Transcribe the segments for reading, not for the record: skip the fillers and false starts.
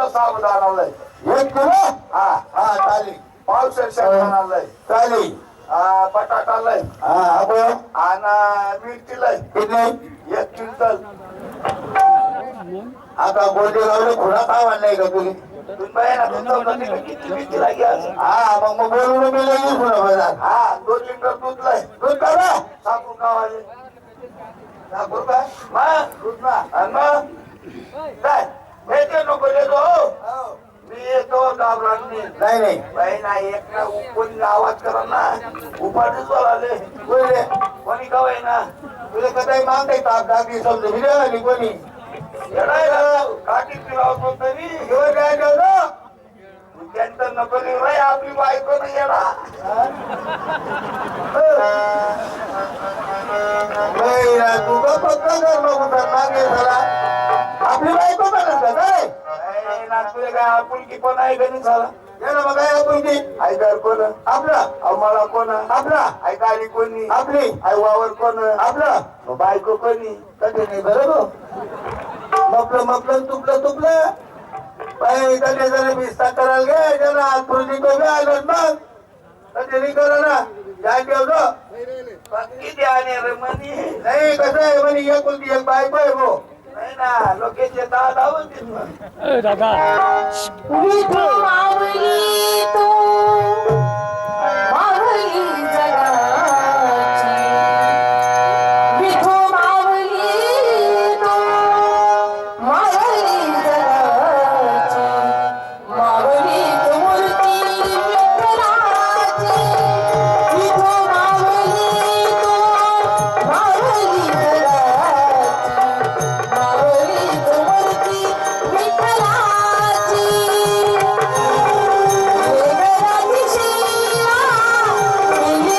Kilo साबण आणलाय. 1 kilo हा हा चालेल. पावशेर शेंगदाणा आणलाय. चालेल. बटाटा आणलाय. हा आपण आणि मिरची लय किती 1 क्विंटल. आता गोंडेगावला खुडा काय म्हणलाय का तुम्ही? तुम्ही बाया तुमचा किती मिरची लागली आज? हा मग बोलून मी लगेच खुडा बाजार. हा 2 लिटर दूध लय. दूध करा साखर गावाले साखर काय मग दूध ना आणि मग काय भेटे नको देतो. हो मी येतो घाबरांनी. नाही नाही बाई नाही एक ना कोणी आवाज करा ना उपाटीच बोलाले बोलले कोणी कवाय ना तुला कधी मागताय ताप टाकी समजा विचारली कोणी येणार काठी फिरावतो तरी घेऊन काय ठेवलं त्यांचं नको नाही आपली बायको नाही येणार. तू का पक्क कर नको तर मागे झाला आपली बायको म्हणत का काय नागपूर काय आपुलकी पण आहे का नाही झाला. ये ना मग काय आपुलकी ऐकार कोण आपला मला कोण आपला ऐकाली कोणी आपली आई वावर कोण आपला बायको कोणी कधी नाही बरोबर मपलं मपलं तुपलं तुपलं बाई कधी जरा विस्तार करायला गे जरा आपुलकी कमी आलं मग कधी नाही करा ना काय ठेवतो किती आणे रे मनी नाही कसं आहे म्हणे एकुलती एक बायको आहे भो नाही ना लोकेशचे दादा होते दादा विठू माऊली तू माऊली जगाची विठू माऊली तू माऊली जगाची माऊलीच मूर्ती विठ्ठलाची विठू माऊली तू माऊली जगाची माऊलीच मूर्ती विठ्ठलाची वेगळाची शिवा मिली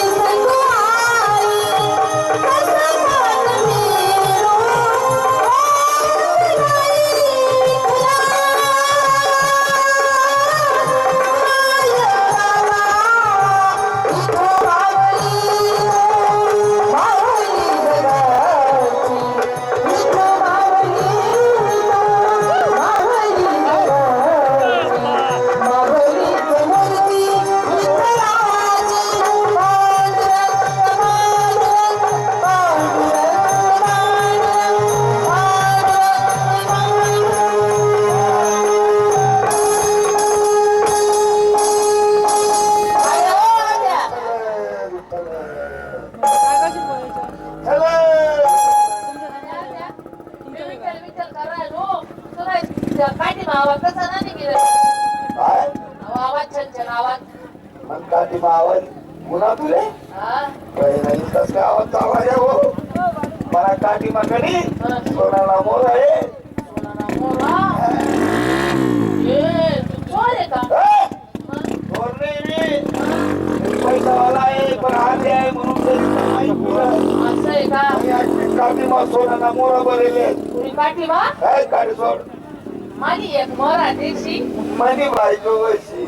संगवारी कसं मन मिळू काय आवाज छान आवाज मग काठी आवाज पुन्हा तुले नाही कस काय आवाज चालला रे हो मला काठी मागणी सोनाला मोर आहे. चोर नाही मी पैसावाला आहे पण आधी आहे म्हणून काठी मा सोनाला मोरा बरेले काय काठी सोड माझी एक मराठीची मनी बायको कशी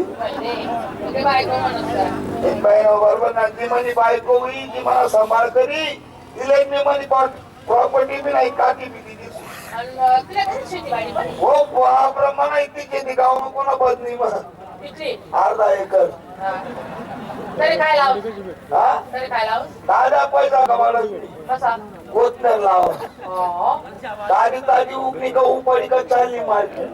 बायको म्हणत एक बहिण बरोबर नंदी मनी बायको होई ती मला सांभाळ करी तिला मी मनी प्रॉपर्टी बी नाही काठी बी दिली तुला कशी शेतीवाडी पण हो प्रमाण इतकी शेती गाव कोणा बदली मग किती अर्धा एकर तरी काय लाव हा तरी काय लाव ताजा पैसा कमाला कसा कोथनेर लाव हो ताजी ताजी उकली का उपाडी का चालली मार्केट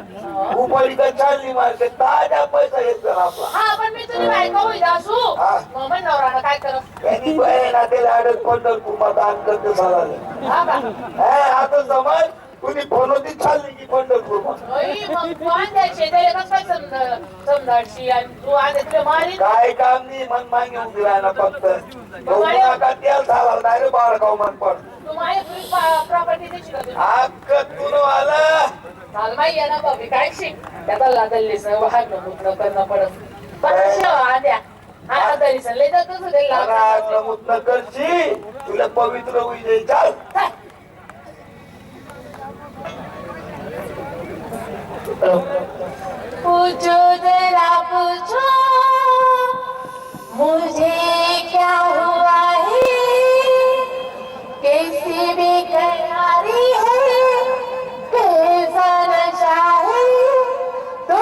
उपाडी का चालली मार्केट ताजा पैसा येत आपला हा पण मी तुझी बायको होईल असू हा. मग माझ्या नवऱ्याला काय करत त्यांनी बहीण आता लाडत पंढरपूर मा दान करते झाला हा का आता समज तुझी फोन होती चालली की पंढरपूर मा मग तू आणद्याचे त्याला कसं काय समजाडशी आणि तू आणते तुला मारी काय काम नाही मन मागे उभी राहणं फक्त का तेल झाला नाही रे बाळगाव मन पण तू माझ्या तुझी प्रॉपर्टी द्यायची का तुला हक्क तुला आला चाल बाई या ना बघ काय शिक त्याचा लादलीस वाहन मुतलं करणं पडत पण आद्या आता तरी लय तर तुझं ते लाव नमूद न करशी तुला पवित्र होईल चाल पूछो जरा पूछो मुझे क्या हुआ है कैसी बेकरारी है कैसा नशा है तो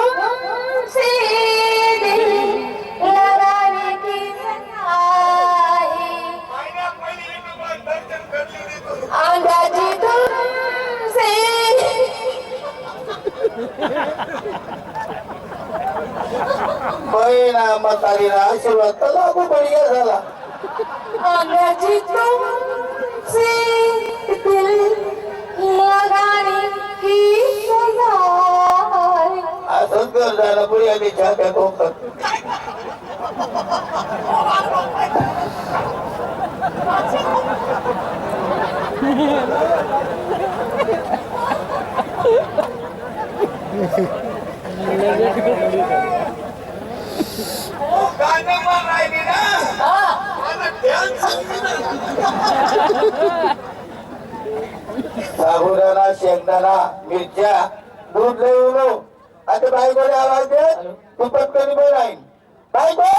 ना म्हातारीला आशीर्वाद तर लागू बढिया झाला. आंब्याची तुमची दिल लगाने की सजाए. असंच कर झालं पुढे आली छाप्या कोकण. गाणं म्हणायली ना मला dance साबुदाणा शेंगदाणा मिरच्या दूध लय उलो. आता बायकोने आवाज दे तू पटकन बोलाय. बायको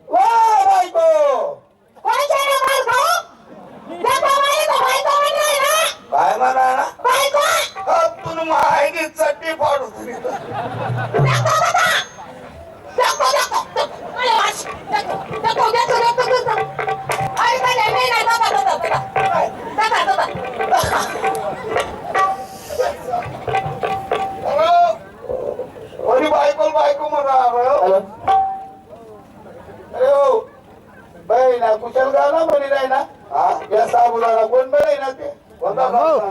वा बायको काय म्हणा तुला माहिती चट्टी फाडू तुझी कोणी बायको बायको म्हणा. हॅलो अरे हो बाई ना कुशल गाणं म्हणी नाही ना. हा या साबुदाणा कोण बरं ना ते कोणता गाणं?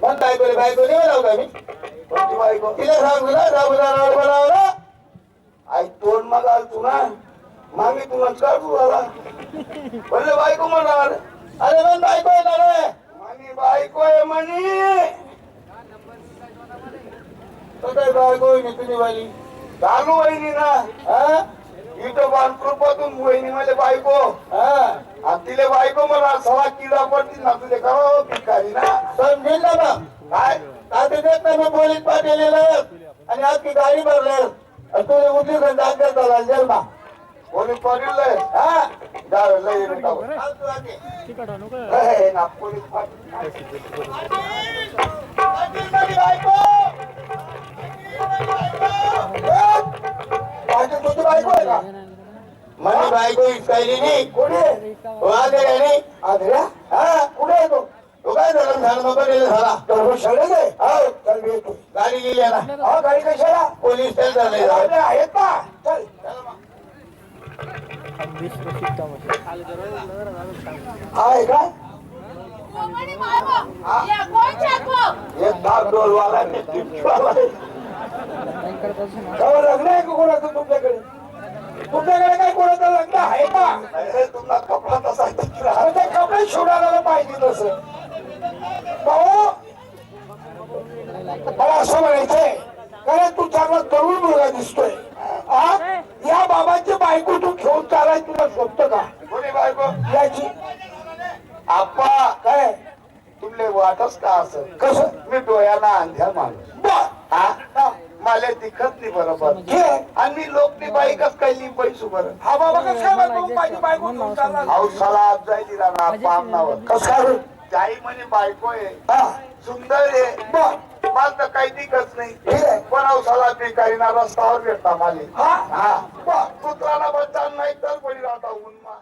पण बायको बायको नाही म्हणाव का मी. कोणती बायको? तिला सांगू ना साबुदाणा बनावला. आई तोंड मग आल तू ना मामी तू काढू आला बोलले बायको म्हणणार. अरे पण बायको येणार आहे. म्हणी बायको आहे म्हणी तो काय बायको आहे तुझी वाली. चालू वहिनी ना हा इथं बांधकृपातून वहिनी मध्ये बायको हा आणि तिले बायको म्हणा सवा किडा पडतील ना तुझे करावं भिकारी ना समजेल ना बा. काय आता देत ना मी पोलीस पाठवलेलं आणि आज की गाडी भरले तुला उठली का जाग करता जन्मा कोणी पडलंय हा जावे लय रेटावर. हे ना पोलीस तुझी बायको आहे का. माझी बायको इतकायली नाही. कोणी आदर्या नाही. आधऱ्या हा कुठे आहे तो? तो काय झाला झाला मग बरेल झाला. तो सगळे आहे हो चल मी येतो. गाडी गेली ना. हा गाडी कशाला पोलीस स्टेशन झाले. गाड्या आहेत का चल आहे का एक भाग डोलवाला आणि एक टिपवाला आहे. गावात लग्न आहे का कोणाचं तुमच्याकडे? तुमच्याकडे काय कोणाचं लग्न आहे का? अरे तुम्हाला कपडा तसा अरे ते कपडे शिवण्याला पाहिजे तसं भाऊ. मला असं म्हणायचंय कारण तू चांगला तरुण मुलगा दिसतोय. या बाबाची बायको तू घेऊन चालाय तुला शोधतं का? कोणी बायको याची आप्पा काय तुमले वाटच का असं कसं मी डोळ्याला अंध्या माणूस हा मला दिखत नाही बरोबर आणि मी लोकनी बाईकच काही पैसू बरं. हा बाबा कसं काय माझी बायको घेऊन चालला औसाला आज जायची ना पामनावर कसं काय जाई म्हणे बायको आहे सुंदर आहे मला तर काही दिकच नाही पण औसाला भिकारीना रस्त्यावर भेटता माले. हा कुत्राला बच्चा नाही तर पडी राहता उन्मा